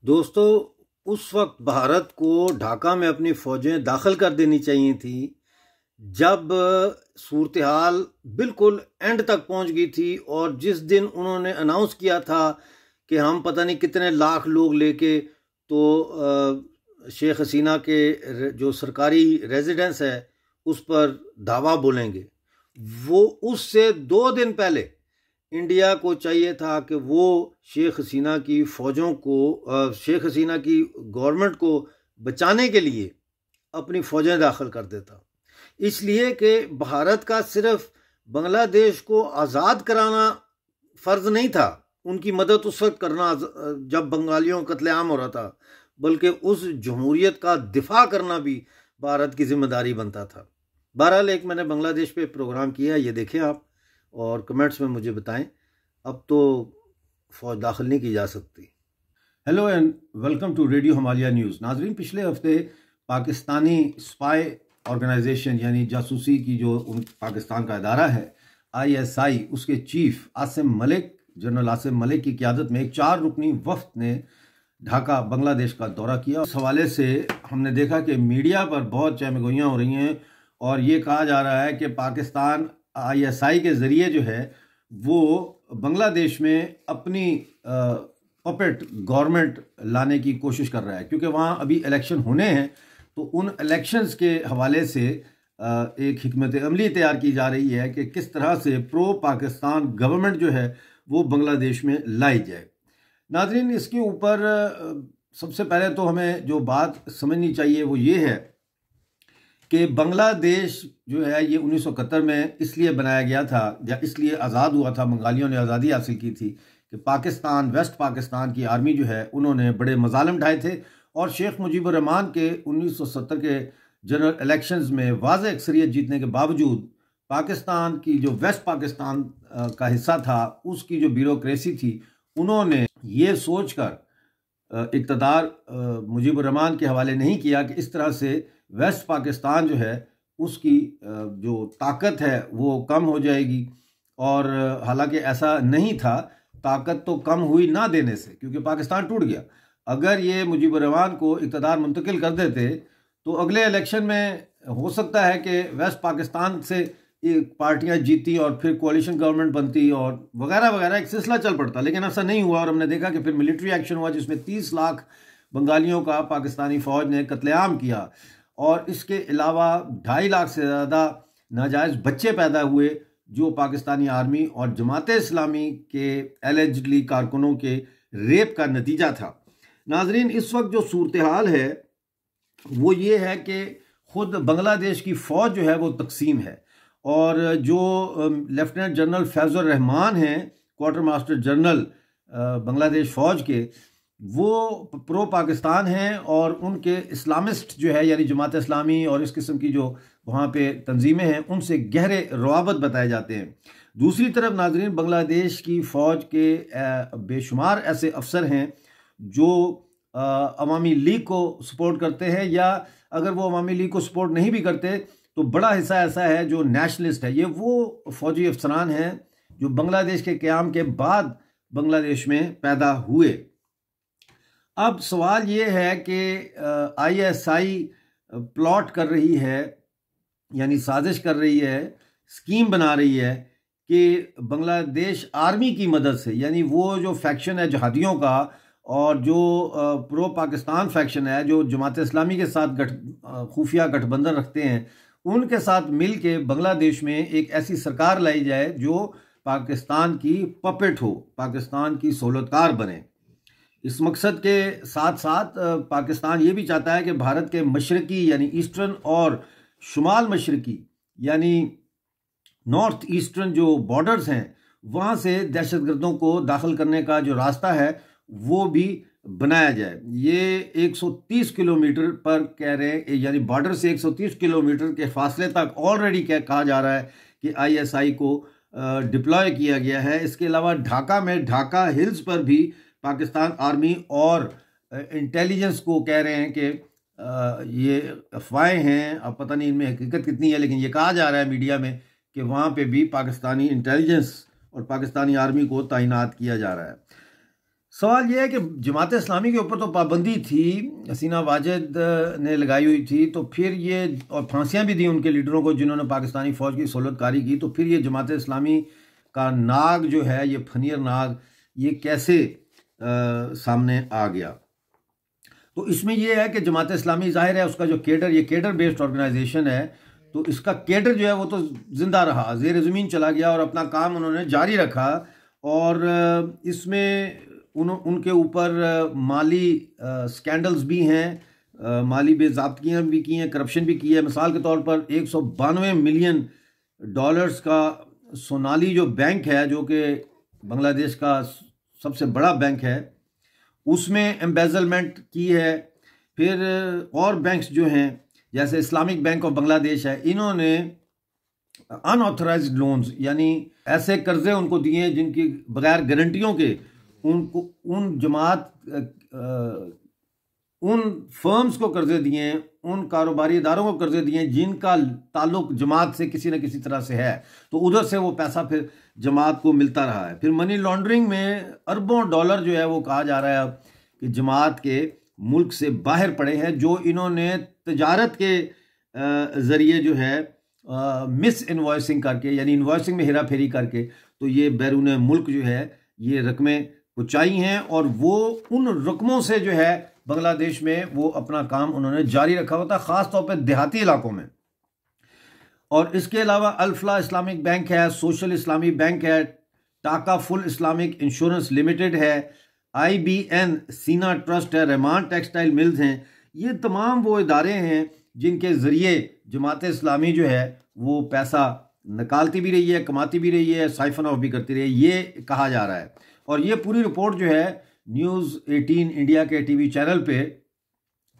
दोस्तों, उस वक्त भारत को ढाका में अपनी फौजें दाखिल कर देनी चाहिए थी जब सूरत हाल बिल्कुल एंड तक पहुंच गई थी। और जिस दिन उन्होंने अनाउंस किया था कि हम पता नहीं कितने लाख लोग लेके शेख हसीना के जो सरकारी रेजिडेंस है उस पर धावा बोलेंगे, वो उससे 2 दिन पहले इंडिया को चाहिए था कि वो शेख हसीना की फ़ौजों को, शेख हसीना की गवर्नमेंट को बचाने के लिए अपनी फ़ौजें दाखिल कर देता। इसलिए कि भारत का सिर्फ बांग्लादेश को आज़ाद कराना फ़र्ज़ नहीं था, उनकी मदद उस वक्त करना जब बंगालियों का कत्लेआम हो रहा था, बल्कि उस जमहूरियत का दिफा करना भी भारत की जिम्मेदारी बनता था। बहरहाल एक मैंने बांग्लादेश पे प्रोग्राम किया, ये देखें आप और कमेंट्स में मुझे बताएं। अब तो फ़ौज दाखिल नहीं की जा सकती। Hello and welcome to radio Himalaya news. नाजरीन, पिछले हफ्ते पाकिस्तानी स्पाई ऑर्गेनाइजेशन यानी जासूसी की जो पाकिस्तान का इदारा है ISI, उसके चीफ आसिम मलिक, जनरल आसिम मलिक की क़यादत में एक 4 रुकनी वफ्द ने ढाका बांग्लादेश का दौरा किया। इस हवाले से हमने देखा कि मीडिया पर बहुत चहमगोइयाँ हो रही हैं और ये कहा जा रहा है कि पाकिस्तान ISI के ज़रिए जो है वो बांग्लादेश में अपनी पपेट गवर्नमेंट लाने की कोशिश कर रहा है, क्योंकि वहाँ अभी इलेक्शन होने हैं। तो उन इलेक्शंस के हवाले से एक हिकमत अमली तैयार की जा रही है कि किस तरह से प्रो पाकिस्तान गवर्नमेंट जो है वो बांग्लादेश में लाई जाए। नाजरीन, इसके ऊपर सबसे पहले तो हमें जो बात समझनी चाहिए वो ये है कि बांग्लादेश जो है ये 1971 में इसलिए बनाया गया था या इसलिए आज़ाद हुआ था, बंगालियों ने आज़ादी हासिल की थी कि पाकिस्तान, वेस्ट पाकिस्तान की आर्मी जो है उन्होंने बड़े मजालिम ढाए थे और शेख मुजीबुर रहमान के 1970 के जनरल इलेक्शंस में वाज़ेह अक्सरियत जीतने के बावजूद पाकिस्तान की जो वेस्ट पाकिस्तान का हिस्सा था उसकी जो ब्यूरोक्रेसी थी, उन्होंने ये सोच कर इक़्तिदार मुजीबुर रहमान के हवाले नहीं किया कि इस तरह से वेस्ट पाकिस्तान जो है उसकी जो ताकत है वो कम हो जाएगी। और हालांकि ऐसा नहीं था, ताकत तो कम हुई ना देने से, क्योंकि पाकिस्तान टूट गया। अगर ये मुजीबुर रहमान को इक़्तिदार मुंतकिल कर देते तो अगले इलेक्शन में हो सकता है कि वेस्ट पाकिस्तान से पार्टियां जीती और फिर कोalition गवर्नमेंट बनती और वगैरह वगैरह, एक सिलसिला चल पड़ता। लेकिन ऐसा नहीं हुआ और हमने देखा कि फिर मिलिट्री एक्शन हुआ जिसमें 30 लाख बंगालियों का पाकिस्तानी फ़ौज ने कत्लेआम किया और इसके अलावा 2.5 लाख से ज़्यादा नाजायज़ बच्चे पैदा हुए जो पाकिस्तानी आर्मी और जमात इस्लामी के एलिजिडली कारकुनों के रेप का नतीजा था। नाजरीन, इस वक्त जो सूरत हाल है वो ये है कि ख़ुद बांग्लादेश की फ़ौज जो है वो तकसीम है और जो लेफ्टिनेंट जनरल फैज़ुर रहमान हैं, क्वार्टर मास्टर जनरल बांग्लादेश फ़ौज के, वो प्रो पाकिस्तान हैं और उनके इस्लामिस्ट जो है यानी जमात इस्लामी और इस किस्म की जो वहाँ पे तंजीमें हैं उनसे गहरे रवाबत बताए जाते हैं। दूसरी तरफ नाजरीन, बांग्लादेश की फ़ौज के बेशुमार ऐसे अफसर हैं जो अवामी लीग को सपोर्ट करते हैं, या अगर वो अवामी लीग को सपोर्ट नहीं भी करते तो बड़ा हिस्सा ऐसा है जो नेशनलिस्ट है। ये वो फ़ौजी अफसरान हैं जो बांग्लादेश के क़याम के बाद बांग्लादेश में पैदा हुए। अब सवाल ये है कि ISI प्लॉट कर रही है यानी साजिश कर रही है, स्कीम बना रही है कि बांग्लादेश आर्मी की मदद से, यानी वो जो फैक्शन है जहादियों का और जो प्रो पाकिस्तान फैक्शन है जो जमात इस्लामी के साथ खुफिया गठबंधन रखते हैं, उनके साथ मिल के बांग्लादेश में एक ऐसी सरकार लाई जाए जो पाकिस्तान की पपेट हो, पाकिस्तान की सहूलतकार बने। इस मकसद के साथ साथ पाकिस्तान ये भी चाहता है कि भारत के मशरकी यानी ईस्टर्न और शुमाल मशरकी यानी नॉर्थ ईस्टर्न जो बॉर्डर्स हैं वहाँ से दहशतगर्दों को दाखिल करने का जो रास्ता है वो भी बनाया जाए। ये 130 किलोमीटर पर कह रहे हैं, यानी बॉर्डर से 130 किलोमीटर के फासले तक ऑलरेडी कहा जा रहा है कि ISI को डिप्लॉय किया गया है। इसके अलावा ढाका में, ढाका हिल्स पर भी पाकिस्तान आर्मी और इंटेलिजेंस को कह रहे हैं कि ये अफवाहें हैं, अब पता नहीं इनमें हकीकत कितनी है, लेकिन ये कहा जा रहा है मीडिया में कि वहाँ पे भी पाकिस्तानी इंटेलिजेंस और पाकिस्तानी आर्मी को तैनात किया जा रहा है। सवाल यह है कि जमात इस्लामी के ऊपर तो पाबंदी थी, हसीना वाजिद ने लगाई हुई थी, तो फिर ये और फांसियां भी दी उनके लीडरों को जिन्होंने पाकिस्तानी फ़ौज की सहूलतकारी की, तो फिर ये जमात इस्लामी का नाग जो है, ये फनीर नाग, ये कैसे सामने आ गया? तो इसमें यह है कि जमात इस्लामी ज़ाहिर है उसका जो केडर, ये केडर बेस्ड ऑर्गेनाइजेशन है, तो इसका केडर जो है वो तो ज़िंदा रहा, ज़ेर ज़मीन चला गया और अपना काम उन्होंने जारी रखा। और इसमें उनके ऊपर माली स्कैंडल्स भी हैं, माली बेज़ाब्तियाँ भी की हैं, करप्शन भी की है। मिसाल के तौर पर 192 मिलियन डॉलर्स का सोनाली जो बैंक है, जो कि बांग्लादेश का सबसे बड़ा बैंक है, उसमें एम्बेजलमेंट की है। फिर और बैंक्स जो हैं जैसे इस्लामिक बैंक ऑफ बांग्लादेश है, इन्होंने अनऑथराइज्ड लोन्स यानी ऐसे कर्जे उनको दिए जिनकी बगैर गारंटियों के उनको उन फर्म्स को कर्जे दिए, उन कारोबारी इदारों को कर्जे दिए जिनका ताल्लुक जमात से किसी न किसी तरह से है, तो उधर से वो पैसा फिर जमात को मिलता रहा है। फिर मनी लॉन्ड्रिंग में अरबों डॉलर जो है वो कहा जा रहा है कि जमात के मुल्क से बाहर पड़े हैं, जो इन्होंने तजारत के ज़रिए जो है मिस इन्वॉइसिंग करके, यानी इन्वॉइसिंग में हेरा फेरी करके, तो ये बैरून मुल्क जो है ये रकमें पहुँचाई हैं, और वो उन रकमों से जो है बांग्लादेश में वो अपना काम उन्होंने जारी रखा होता, ख़ास तौर पर देहाती इलाकों में। और इसके अलावा अल्फला इस्लामिक बैंक है, सोशल इस्लामी बैंक है, टाका फुल इस्लामिक इंश्योरेंस लिमिटेड है, IBN सीना ट्रस्ट है, रहमान टेक्सटाइल मिल्स हैं। ये तमाम वो इदारे हैं जिनके ज़रिए जमात इस्लामी जो है वो पैसा निकालती भी रही है, कमाती भी रही है, साइफन ऑफ भी करती रही है, ये कहा जा रहा है। और ये पूरी रिपोर्ट जो है न्यूज़ 18 इंडिया के टीवी चैनल पे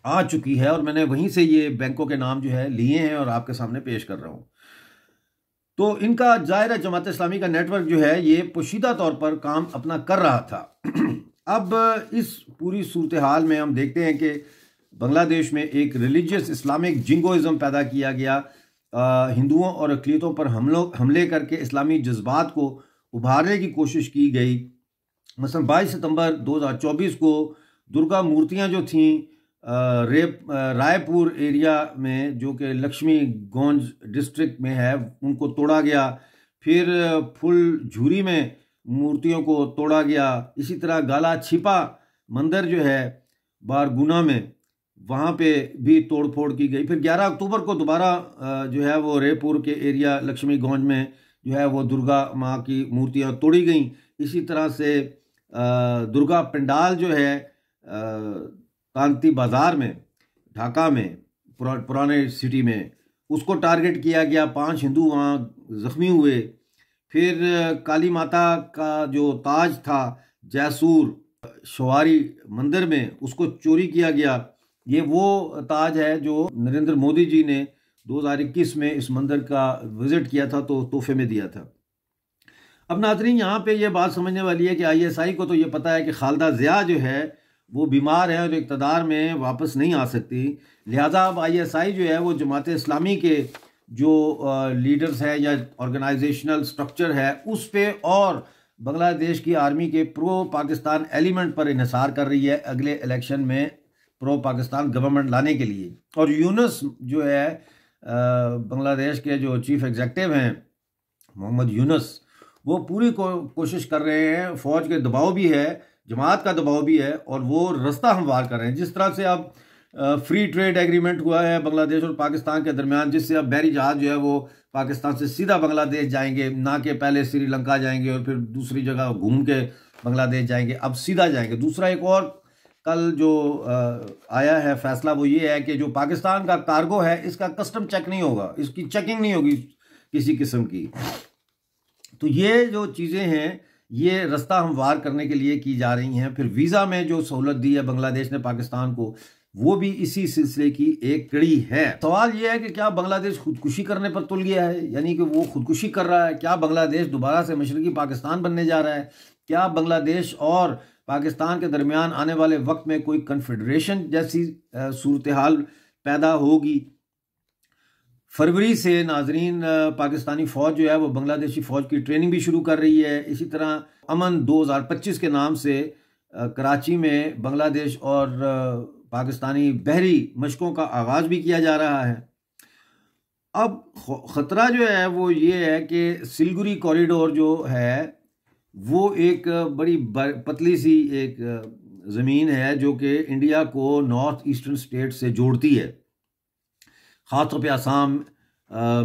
आ चुकी है, और मैंने वहीं से ये बैंकों के नाम जो है लिए हैं और आपके सामने पेश कर रहा हूँ। तो इनका ज़ाहिर जमात इस्लामी का नेटवर्क जो है ये पोशीदा तौर पर काम अपना कर रहा था। अब इस पूरी सूरत हाल में हम देखते हैं कि बांग्लादेश में एक रिलीजियस इस्लामिक जिंगोइज़म पैदा किया गया, हिंदुओं और अक़लियतों पर हमले करके इस्लामी जज्बात को उभारने की कोशिश की गई। मसलन 22 सितंबर 2024 को दुर्गा मूर्तियां जो थीं रायपुर एरिया में, जो कि लक्ष्मी गंज डिस्ट्रिक्ट में है, उनको तोड़ा गया। फिर फुल झूरी में मूर्तियों को तोड़ा गया। इसी तरह गाला छिपा मंदिर जो है बारगुना में, वहाँ पे भी तोड़ फोड़ की गई। फिर 11 अक्टूबर को दोबारा जो है वो रायपुर के एरिया लक्ष्मी गंज में जो है वो दुर्गा माँ की मूर्तियाँ तोड़ी गईं। इसी तरह से दुर्गा पंडाल जो है कांति बाज़ार में, ढाका में, पुराने सिटी में, उसको टारगेट किया गया। 5 हिंदू वहाँ ज़ख्मी हुए। फिर काली माता का जो ताज था जैसूर शवारी मंदिर में, उसको चोरी किया गया। ये वो ताज है जो नरेंद्र मोदी जी ने 2021 में इस मंदिर का विज़िट किया था तो तोहफे में दिया था। अब नाज़रीन, यहाँ पे ये बात समझने वाली है कि ISI को तो ये पता है कि खालिदा ज़िया जो है वो बीमार है और इक़्तिदार में वापस नहीं आ सकती, लिहाजा अब ISI जो है वो जमात इस्लामी के जो लीडर्स हैं या ऑर्गेनाइजेशनल स्ट्रक्चर है उस पे और बांग्लादेश की आर्मी के प्रो पाकिस्तान एलिमेंट पर इन्हिसार कर रही है अगले इलेक्शन में प्रो पाकिस्तान गवर्नमेंट लाने के लिए। और यूनुस जो है बांग्लादेश के जो चीफ एग्जीक्यूटिव हैं मोहम्मद यूनुस, वो पूरी कोशिश कर रहे हैं, फ़ौज के दबाव भी है, जमात का दबाव भी है, और वो रास्ता हमवार कर रहे हैं। जिस तरह से अब फ्री ट्रेड एग्रीमेंट हुआ है बांग्लादेश और पाकिस्तान के दरमियान, जिससे अब बहरी जहाज जो है वो पाकिस्तान से सीधा बांग्लादेश जाएंगे, ना कि पहले श्रीलंका जाएंगे और फिर दूसरी जगह घूम के बांग्लादेश जाएंगे, अब सीधा जाएंगे। दूसरा एक और कल जो आया है फैसला वो ये है कि जो पाकिस्तान का कार्गो है इसका कस्टम चेक नहीं होगा, इसकी चेकिंग नहीं होगी किसी किस्म की। तो ये जो चीज़ें हैं ये रास्ता हमवार करने के लिए की जा रही हैं। फिर वीज़ा में जो सहूलत दी है बांग्लादेश ने पाकिस्तान को, वो भी इसी सिलसिले की एक कड़ी है। सवाल ये है कि क्या बांग्लादेश खुदकुशी करने पर तुल गया है, यानी कि वो खुदकुशी कर रहा है? क्या बांग्लादेश दोबारा से मशरकी पाकिस्तान बनने जा रहा है? क्या बांग्लादेश और पाकिस्तान के दरमियान आने वाले वक्त में कोई कन्फेडरेशन जैसी सूरत हाल पैदा होगी? फरवरी से नाजरीन पाकिस्तानी फ़ौज जो है वो बांग्लादेशी फ़ौज की ट्रेनिंग भी शुरू कर रही है। इसी तरह अमन 2025 के नाम से कराची में बांग्लादेश और पाकिस्तानी बहरी मशकों का आगाज़ भी किया जा रहा है। अब ख़तरा जो है वो ये है कि सिलगुरी कॉरिडोर जो है वो एक बड़ी पतली सी एक ज़मीन है जो कि इंडिया को नॉर्थ ईस्टर्न स्टेट से जोड़ती है, ख़ासतौर पे असम,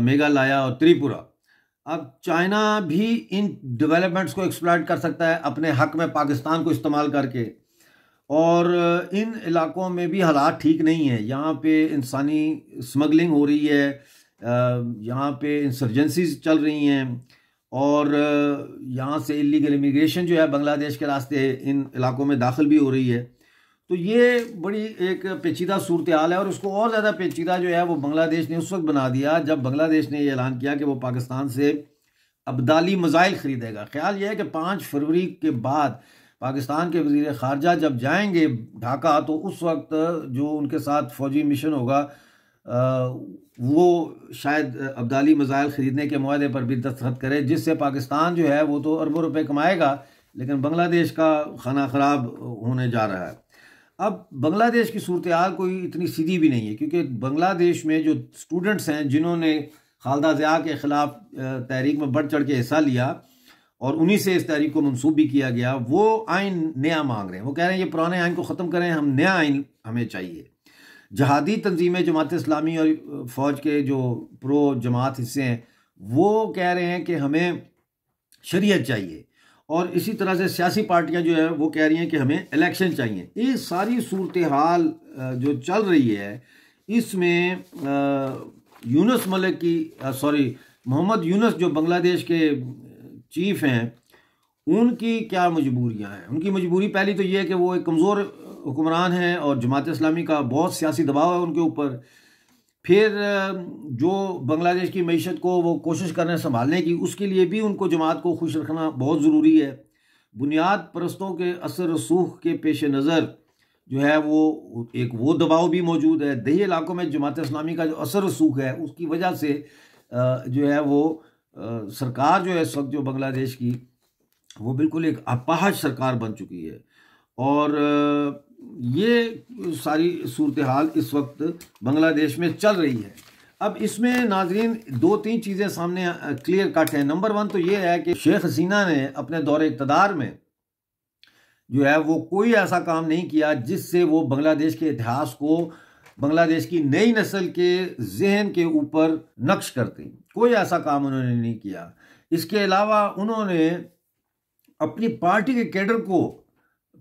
मेघालय और त्रिपुरा। अब चाइना भी इन डेवलपमेंट्स को एक्सप्लॉइट कर सकता है अपने हक में पाकिस्तान को इस्तेमाल करके, और इन इलाकों में भी हालात ठीक नहीं है। यहाँ पे इंसानी स्मगलिंग हो रही है, यहाँ पे इंसर्जेंसीज चल रही हैं, और यहाँ से इलीगल इमिग्रेशन जो है बांग्लादेश के रास्ते इन इलाकों में दाखिल भी हो रही है। तो ये बड़ी एक पेचीदा सूरत हाल है, और उसको और ज़्यादा पेचीदा जो है वो बांग्लादेश ने उस वक्त बना दिया जब बांग्लादेश ने ये ऐलान किया कि वो पाकिस्तान से अब्दाली मिसाइल ख़रीदेगा। ख्याल ये है कि 5 फरवरी के बाद पाकिस्तान के वज़ीर ख़ारजा जब जाएंगे ढाका, तो उस वक्त जो उनके साथ फ़ौजी मिशन होगा वो शायद अब्दाली मिसाइल ख़रीदने के मुआहदे पर भी दस्तखत करे, जिससे पाकिस्तान जो है वो तो अरबों रुपए कमाएगा, लेकिन बांग्लादेश का खाना ख़राब होने जा रहा है। अब बांग्लादेश की सूरत हाल कोई इतनी सीधी भी नहीं है, क्योंकि बांग्लादेश में जो स्टूडेंट्स हैं जिन्होंने खालदा ज़िया के ख़िलाफ़ तहरीक में बढ़ चढ़ के हिस्सा लिया और उन्हीं से इस तहरीक को मंसूब भी किया गया, वो आइन नया मांग रहे हैं। वो कह रहे हैं ये पुराने आइन को ख़त्म करें, हम नया आइन हमें चाहिए। जहादी तंजीमें जमात इस्लामी और फ़ौज के जो प्रो जमात हिस्से हैं वो कह रहे हैं कि हमें शरीयत चाहिए, और इसी तरह से सियासी पार्टियां जो है वो कह रही हैं कि हमें इलेक्शन चाहिए। ये सारी सूरत हाल जो चल रही है इसमें यूनुस मलिक की मोहम्मद यूनुस जो बांग्लादेश के चीफ हैं उनकी क्या मजबूरियां हैं। उनकी मजबूरी पहली तो ये है कि वो एक कमज़ोर हुक्मरान हैं और जमात इस्लामी का बहुत सियासी दबाव है उनके ऊपर। फिर जो बांग्लादेश की मईशत को वो कोशिश कर रहे हैं संभालने की, उसके लिए भी उनको जमात को खुश रखना बहुत ज़रूरी है। बुनियाद परस्तों के असर रसूख के पेश नज़र जो है वो दबाव भी मौजूद है। दही इलाकों में जमात इस्लामी का जो असर रसूख है उसकी वजह से जो है वो सरकार जो है इस वक्त जो बांग्लादेश की वो बिल्कुल एक अपाहज सरकार बन चुकी है, और ये सारी सूरत हाल इस वक्त बांग्लादेश में चल रही है। अब इसमें नाजरीन 2-3 चीज़ें सामने क्लियर कट हैं। नंबर 1 तो ये है कि शेख हसीना ने अपने दौरे इक़्तिदार में जो है वो कोई ऐसा काम नहीं किया जिससे वो बांग्लादेश के इतिहास को बांग्लादेश की नई नस्ल के जहन के ऊपर नक्श करते। कोई ऐसा काम उन्होंने नहीं किया। इसके अलावा उन्होंने अपनी पार्टी के कैडर को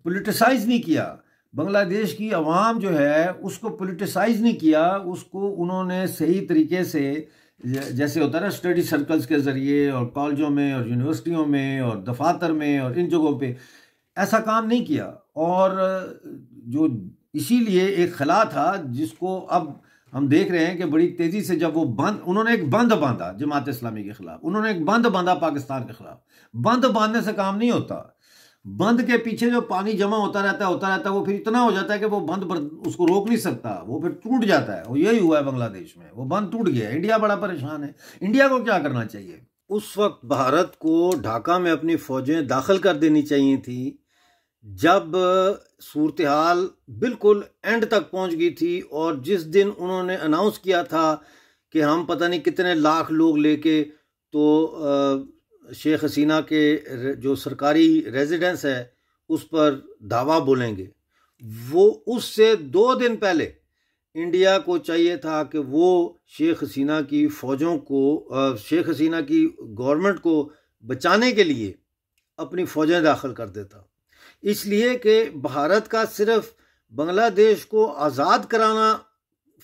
पोलिटिसाइज नहीं किया। बांग्लादेश की अवाम जो है उसको पोलिटिसाइज नहीं किया, उसको उन्होंने सही तरीके से जैसे होता है ना स्टडी सर्कल्स के ज़रिए और कॉलेजों में और यूनिवर्सिटियों में और दफातर में और इन जगहों पे ऐसा काम नहीं किया। और जो इसीलिए एक खला था जिसको अब हम देख रहे हैं कि बड़ी तेज़ी से जब वो उन्होंने एक बंद बांधा जमात इस्लामी के ख़िलाफ़, उन्होंने एक बंद बांधा पाकिस्तान के ख़िलाफ़। बंद बांधने से काम नहीं होता। बंद के पीछे जो पानी जमा होता रहता है वो फिर इतना हो जाता है कि वो बंद उसको रोक नहीं सकता, वो फिर टूट जाता है। वो यही हुआ है बांग्लादेश में, वो बंद टूट गया। इंडिया बड़ा परेशान है। इंडिया को क्या करना चाहिए? उस वक्त भारत को ढाका में अपनी फौजें दाखिल कर देनी चाहिए थी जब सूरत हाल बिल्कुल एंड तक पहुंच गई थी, और जिस दिन उन्होंने अनाउंस किया था कि हम पता नहीं कितने लाख लोग लेके तो शेख हसीना के जो सरकारी रेजिडेंस है उस पर धावा बोलेंगे, वो उससे 2 दिन पहले इंडिया को चाहिए था कि वो शेख हसीना की फ़ौजों को शेख हसीना की गवर्नमेंट को बचाने के लिए अपनी फ़ौजें दाखिल कर देता। इसलिए कि भारत का सिर्फ बांग्लादेश को आज़ाद कराना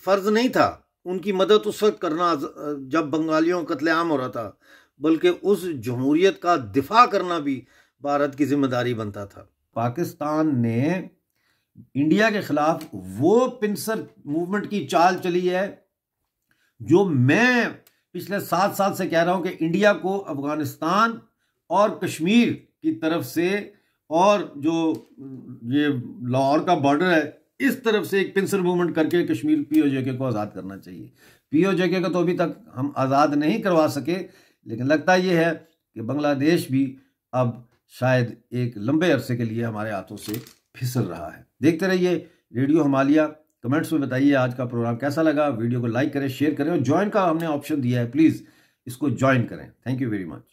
फ़र्ज़ नहीं था, उनकी मदद उस वक्त करना जब बंगालियों का कत्लेआम हो रहा था, बल्कि उस जमहूरियत का दिफा करना भी भारत की जिम्मेदारी बनता था। पाकिस्तान ने इंडिया के खिलाफ वो पिंसर मूवमेंट की चाल चली है जो मैं पिछले 7 साल से कह रहा हूं कि इंडिया को अफगानिस्तान और कश्मीर की तरफ से और जो ये लाहौर का बॉर्डर है इस तरफ से एक पिंसर मूवमेंट करके कश्मीर पीओजेके को आज़ाद करना चाहिए। पीओजेके को तो अभी तक हम आज़ाद नहीं करवा सके, लेकिन लगता यह है कि बांग्लादेश भी अब शायद एक लंबे अरसे के लिए हमारे हाथों से फिसल रहा है। देखते रहिए रेडियो हिमालय। कमेंट्स में बताइए आज का प्रोग्राम कैसा लगा। वीडियो को लाइक करें, शेयर करें और ज्वाइन का हमने ऑप्शन दिया है, प्लीज़ इसको ज्वाइन करें। Thank you very much.